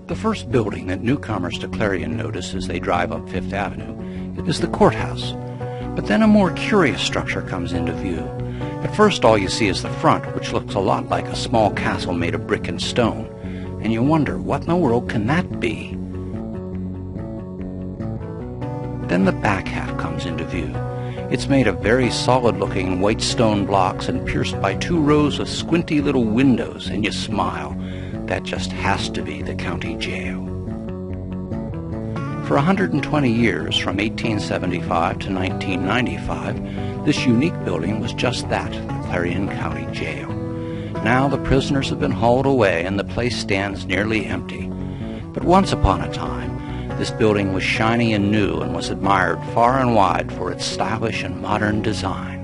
The first building that newcomers to Clarion notice as they drive up Fifth Avenue is the courthouse. But then a more curious structure comes into view. At first all you see is the front, which looks a lot like a small castle made of brick and stone, and you wonder, what in the world can that be? Then the back half comes into view. It's made of very solid-looking white stone blocks and pierced by 2 rows of squinty little windows, and you smile. That just has to be the county jail. For 120 years, from 1875 to 1995, this unique building was just that, the Clarion County Jail. Now the prisoners have been hauled away and the place stands nearly empty. But once upon a time, this building was shiny and new and was admired far and wide for its stylish and modern design.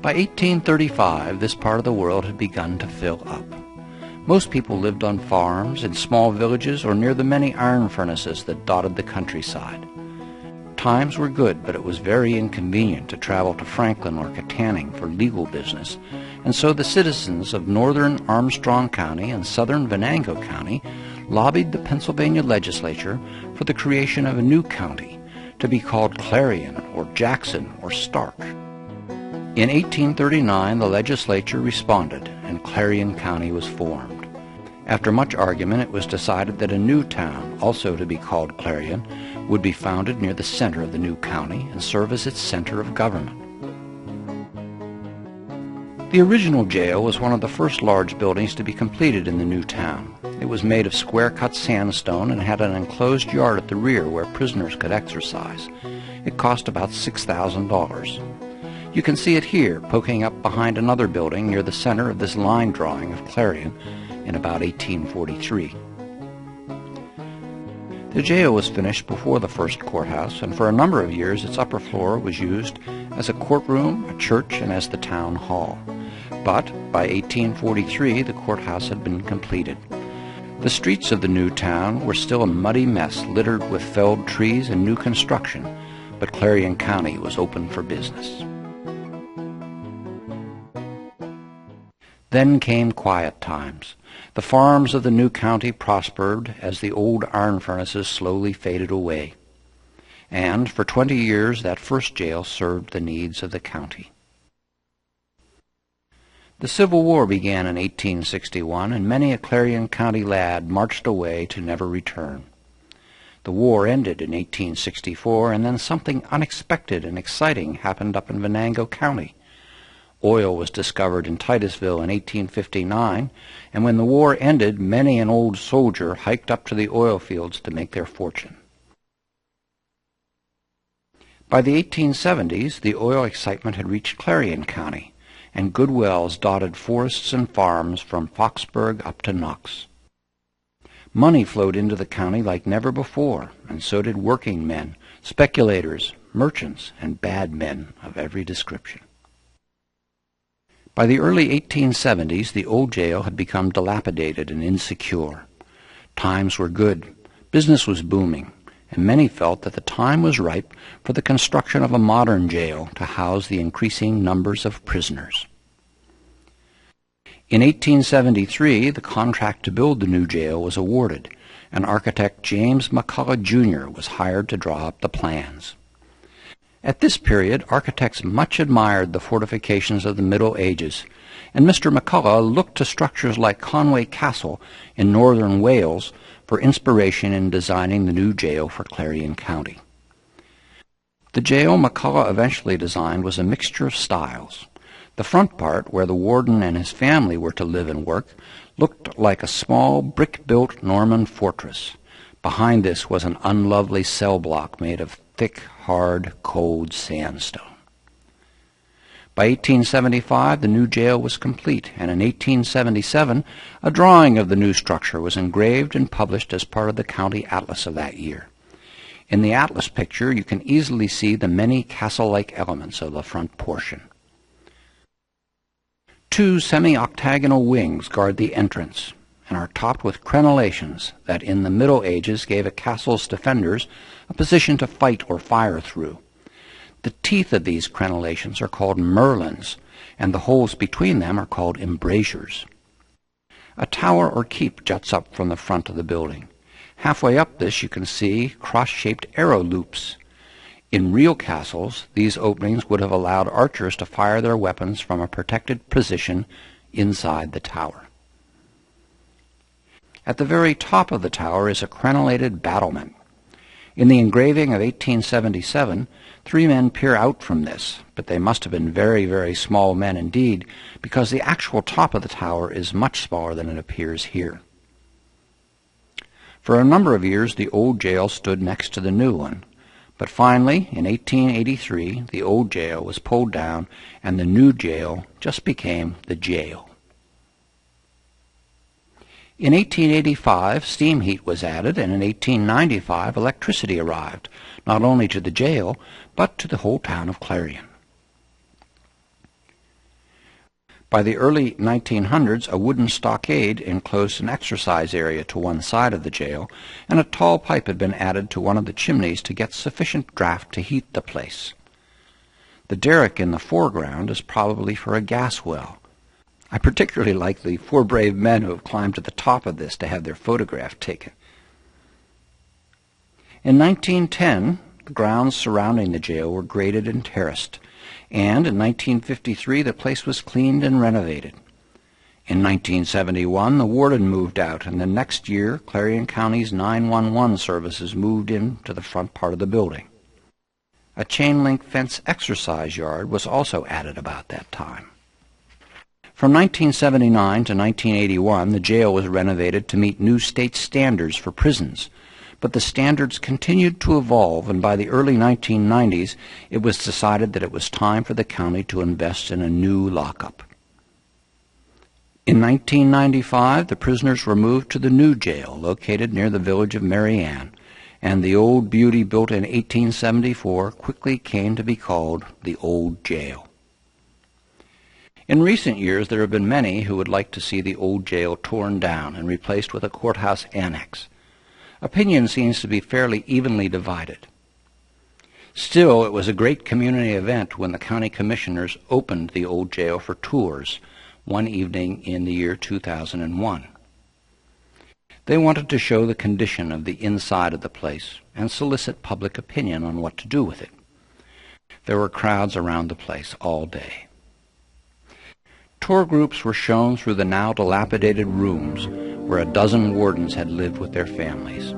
By 1835, this part of the world had begun to fill up. Most people lived on farms, in small villages, or near the many iron furnaces that dotted the countryside. Times were good, but it was very inconvenient to travel to Franklin or Katanning for legal business, and so the citizens of northern Armstrong County and southern Venango County lobbied the Pennsylvania legislature for the creation of a new county to be called Clarion or Jackson or Stark. In 1839, the legislature responded, and Clarion County was formed. After much argument, it was decided that a new town, also to be called Clarion, would be founded near the center of the new county and serve as its center of government. The original jail was one of the first large buildings to be completed in the new town. It was made of square-cut sandstone and had an enclosed yard at the rear where prisoners could exercise. It cost about $6,000. You can see it here, poking up behind another building near the center of this line drawing of Clarion in about 1843. The jail was finished before the first courthouse, and for a number of years its upper floor was used as a courtroom, a church, and as the town hall. But by 1843 the courthouse had been completed. The streets of the new town were still a muddy mess littered with felled trees and new construction, but Clarion County was open for business. Then came quiet times. The farms of the new county prospered as the old iron furnaces slowly faded away. And for 20 years that first jail served the needs of the county. The Civil War began in 1861, and many a Clarion County lad marched away to never return. The war ended in 1864, and then something unexpected and exciting happened up in Venango County. Oil was discovered in Titusville in 1859, and when the war ended, many an old soldier hiked up to the oil fields to make their fortune. By the 1870s, the oil excitement had reached Clarion County, and good wells dotted forests and farms from Foxburg up to Knox. Money flowed into the county like never before, and so did working men, speculators, merchants, and bad men of every description. By the early 1870s, the old jail had become dilapidated and insecure. Times were good, business was booming, and many felt that the time was ripe for the construction of a modern jail to house the increasing numbers of prisoners. In 1873, the contract to build the new jail was awarded, and architect James McCullough, Jr. was hired to draw up the plans. At this period, architects much admired the fortifications of the Middle Ages, and Mr. McCullough looked to structures like Conway Castle in northern Wales for inspiration in designing the new jail for Clarion County. The jail McCullough eventually designed was a mixture of styles. The front part, where the warden and his family were to live and work, looked like a small brick-built Norman fortress. Behind this was an unlovely cell block made of thick, hard, cold sandstone. By 1875, the new jail was complete, and in 1877, a drawing of the new structure was engraved and published as part of the county atlas of that year. In the atlas picture, you can easily see the many castle-like elements of the front portion. 2 semi-octagonal wings guard the entrance, and are topped with crenellations that in the Middle Ages gave a castle's defenders a position to fight or fire through. The teeth of these crenellations are called merlons, and the holes between them are called embrasures. A tower or keep juts up from the front of the building. Halfway up this you can see cross-shaped arrow loops. In real castles, these openings would have allowed archers to fire their weapons from a protected position inside the tower. At the very top of the tower is a crenellated battlement. In the engraving of 1877, 3 men peer out from this, but they must have been very, very small men indeed, because the actual top of the tower is much smaller than it appears here. For a number of years, the old jail stood next to the new one, but finally, in 1883, the old jail was pulled down, and the new jail just became the jail. In 1885, steam heat was added, and in 1895, electricity arrived, not only to the jail, but to the whole town of Clarion. By the early 1900s, a wooden stockade enclosed an exercise area to one side of the jail, and a tall pipe had been added to one of the chimneys to get sufficient draft to heat the place. The derrick in the foreground is probably for a gas well. I particularly like the 4 brave men who have climbed to the top of this to have their photograph taken. In 1910, the grounds surrounding the jail were graded and terraced, and in 1953 the place was cleaned and renovated. In 1971 the warden moved out, and the next year Clarion County's 911 services moved into the front part of the building. A chain-link fence exercise yard was also added about that time. From 1979 to 1981, the jail was renovated to meet new state standards for prisons, but the standards continued to evolve, and by the early 1990s, it was decided that it was time for the county to invest in a new lockup. In 1995, the prisoners were moved to the new jail, located near the village of Marianne, and the old beauty built in 1874 quickly came to be called the Old Jail. In recent years, there have been many who would like to see the old jail torn down and replaced with a courthouse annex. Opinion seems to be fairly evenly divided. Still, it was a great community event when the county commissioners opened the old jail for tours one evening in the year 2001. They wanted to show the condition of the inside of the place and solicit public opinion on what to do with it. There were crowds around the place all day. Tour groups were shown through the now dilapidated rooms where a dozen wardens had lived with their families.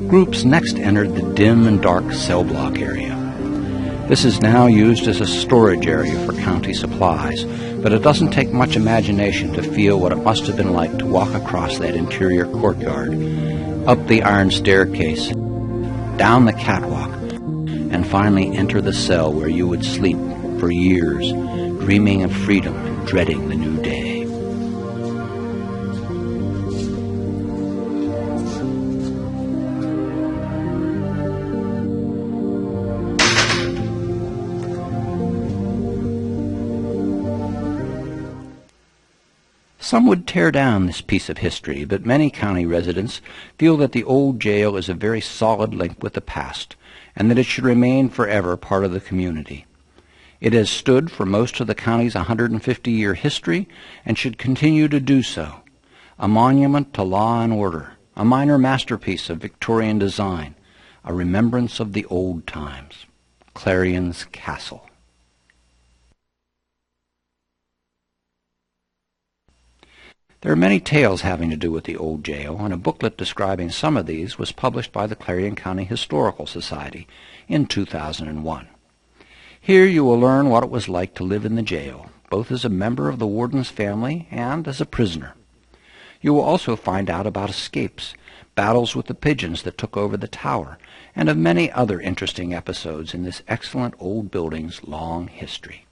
Groups next entered the dim and dark cell block area. This is now used as a storage area for county supplies, but it doesn't take much imagination to feel what it must have been like to walk across that interior courtyard, up the iron staircase, down the catwalk, and finally enter the cell where you would sleep for years, dreaming of freedom and dreading the new day. Some would tear down this piece of history, but many county residents feel that the old jail is a very solid link with the past, and that it should remain forever part of the community. It has stood for most of the county's 150-year history and should continue to do so. A monument to law and order, a minor masterpiece of Victorian design, a remembrance of the old times. Clarion's Castle. There are many tales having to do with the old jail, and a booklet describing some of these was published by the Clarion County Historical Society in 2001. Here you will learn what it was like to live in the jail, both as a member of the warden's family and as a prisoner. You will also find out about escapes, battles with the pigeons that took over the tower, and of many other interesting episodes in this excellent old building's long history.